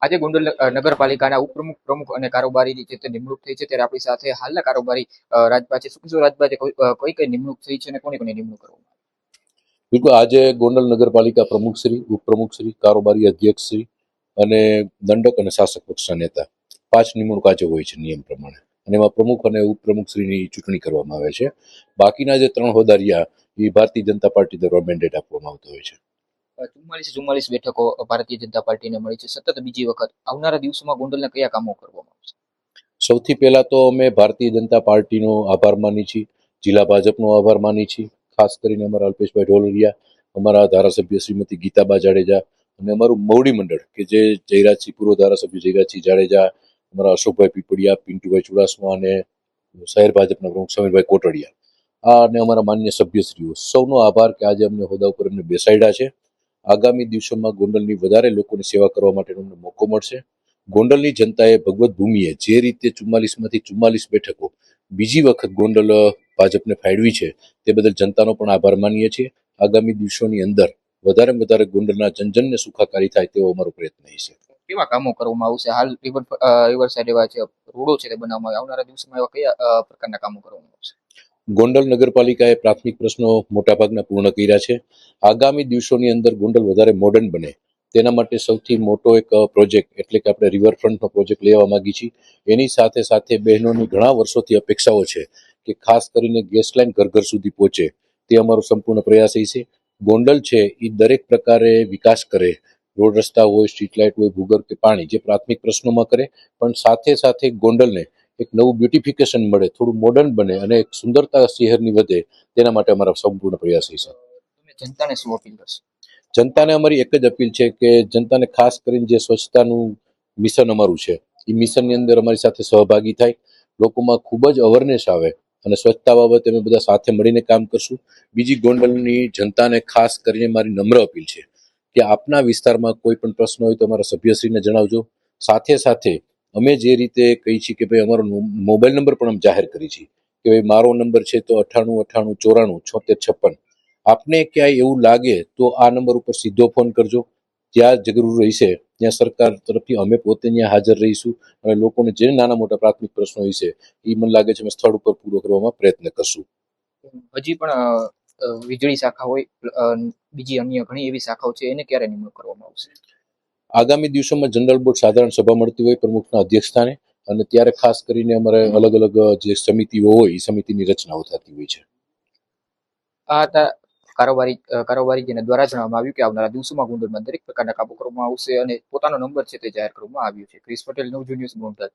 આજે ગોંડલ નગરપાલિકાના ઉપપ્રમુખ, પ્રમુખ અને કારોબારીની જે નિમણૂક થઈ છે, ત્યારે આપણી સાથે હાલના કારોબારી રાજભા છે. શું કહેશો રાજભા, કઈ કઈ નિમણૂક થઈ છે અને કોની નિમણૂક કરવામાં? બિલકુલ, આજે ગોંડલ નગરપાલિકા પ્રમુખશ્રી, ઉપપ્રમુખશ્રી, કારોબારી અધ્યક્ષશ્રી અને દંડક અને શાસક પક્ષના નેતા 5 નિમણૂક આજે હોય છે નિયમ પ્રમાણે, અને એમાં પ્રમુખ અને ઉપપ્રમુખશ્રીની ચૂંટણી કરવામાં આવે છે. બાકીના જે 3 હોદ્દા રહ્યા એ ભારતીય જનતા પાર્ટી દ્વારા મેન્ડેટ આપવામાં આવતો હોય છે. 44 બેઠકો ભારતીય જનતા પાર્ટીને મળી છે સતત બીજી વખત. આવનારા દિવસોમાં ગોંડલના કયા કામો કરવામાં આવશે? સૌથી પહેલા તો અમે ભારતીય જનતા પાર્ટીનો આભાર માની છીએ, જિલ્લા ભાજપનો આભાર માની છીએ, ખાસ કરીને અમારા અલ્પેશભાઈ ઢોલરિયા, અમારા ધારાસભ્ય શ્રીમતી ગીતાબા જાડેજા અને અમારું મોવડી મંડળ કે જે જયરાજસિંહ, પૂર્વ ધારાસભ્ય જયરાજસિંહ જાડેજા, અમારા અશોકભાઈ પીપળિયા, પિન્ટુભાઈ ચુડાસમા અને શહેર ભાજપના પ્રમુખ સમીરભાઈ કોટડિયા, આ અને અમારા માન્ય સભ્યશ્રીઓ, સૌનો આભાર કે આજે અમને હોદ્દા ઉપર અમને બેસાડ્યા છે. આગામી દિવસોમાં ગોંડલની વધારે લોકોની સેવા કરવા માટેનો અમને મોકો મળશે. ગોંડલની જનતાએ ભગવત ભૂમિએ જે રીતે 44માંથી 44 બેઠકો બીજી વખત ગોંડલ ભાજપને ફાળવી છે, તે બદલ જનતાનો પણ આભાર માનીએ છીએ. આગામી દિવસોની અંદર વધારેમાં વધારે ગોંડલના જનજનને સુખાકારી થાય તેવો અમારો પ્રયત્ન છે. કેવા કામો કરવામાં આવશે? હાલ રિવર સાઈડ એવા છે, રોડો છે તે બનાવવામાં આવે. આવનારા દિવસોમાં એવા કયા પ્રકારના કામો કરવામાં આવશે? ગોંડલ નગરપાલિકાએ પ્રાથમિક પ્રશ્નો મોટાભાગના પૂર્ણ કર્યા છે. આગામી દિવસોની અંદર ગોંડલ વધારે મોડર્ન બને તેના માટે સૌથી મોટો એક પ્રોજેક્ટ એટલે કે આપણે રિવરફ્રન્ટનો પ્રોજેક્ટ લેવા માંગી છીએ. એની સાથે સાથે બહેનોની ઘણા વર્ષોથી અપેક્ષાઓ છે કે ખાસ કરીને ગેસ લાઈન ઘર ઘર સુધી પહોંચે, તે અમારો સંપૂર્ણ પ્રયાસ છે. ગોંડલ છે એ દરેક પ્રકારે વિકાસ કરે, રોડ રસ્તા હોય, સ્ટ્રીટ લાઇટ હોય, ભૂગર્ભ કે પાણી, જે પ્રાથમિક પ્રશ્નોમાં કરે, પણ સાથે સાથે ગોંડલને એક નવું બ્યુટિફિકેશન મળે, થોડું મોડર્ન બને અને એક સુંદરતા શહેરની વધે, તેના માટે અમારા સંપૂર્ણ પ્રયાસ છે. તમે જનતાને શું અપીલ કરશો? જનતાને અમારી એક જ અપીલ છે કે જનતાને ખાસ કરીને જે સ્વચ્છતાનું મિશન અમારું છે, એ મિશનની અંદર અમારી સાથે સહભાગી થાય, લોકોમાં ખૂબ જ અવેરનેસ આવે અને સ્વચ્છતા બાબતે અમે બધા સાથે મળીને કામ કરશું. બીજી ગોંડલની જનતાને ખાસ કરીને મારી નમ્ર અપીલ છે કે આપના વિસ્તારમાં કોઈ પણ પ્રશ્ન હોય તો અમારા સભ્યશ્રીને જણાવજો. સાથે સાથે અમે જે રીતે કહી છીએ કે ભાઈ અમારો મોબાઈલ નંબર પણ અમે જાહેર કરી છીએ કે ભાઈ મારો નંબર છે તો 989894 7656. આપને ક્યાંય એવું લાગે તો આ નંબર ઉપર સીધો ફોન કરજો. જ્યાં જરૂર રહેશે ત્યાં સરકાર તરફથી અમે પોતે ત્યાં હાજર રહીશું અને લોકોને જે નાના મોટા પ્રાથમિક પ્રશ્નો હશે એ મને લાગે છે અમે સ્થળ ઉપર પૂરો કરવામાં પ્રયત્ન કરશું. હજી પણ વીજળી શાખા હોય, બીજી અન્ય ઘણી એવી શાખાઓ છે, એને ક્યારે નિમણૂક કરવામાં આવશે? આગામી દિવસોમાં જનરલ બોર્ડ સાધારણ સભા મળતી હોય પ્રમુખના અધ્યક્ષસ્થાને, અને ત્યારે ખાસ કરીને અમારે અલગ અલગ જે સમિતિઓ હોય એ સમિતિની રચનાઓ થતી હોય છે. આ હતા કારોબારી જેને દ્વારા જણાવવામાં આવ્યું કે આવનારા દિવસોમાં ગોંડલમાં દરેક પ્રકારના કામો કરવામાં આવશે અને પોતાનો નંબર છે તે જાહેર કરવામાં આવ્યો છે. ક્રિસ પટેલ, નવજું ન્યૂઝ, ગોંડલ.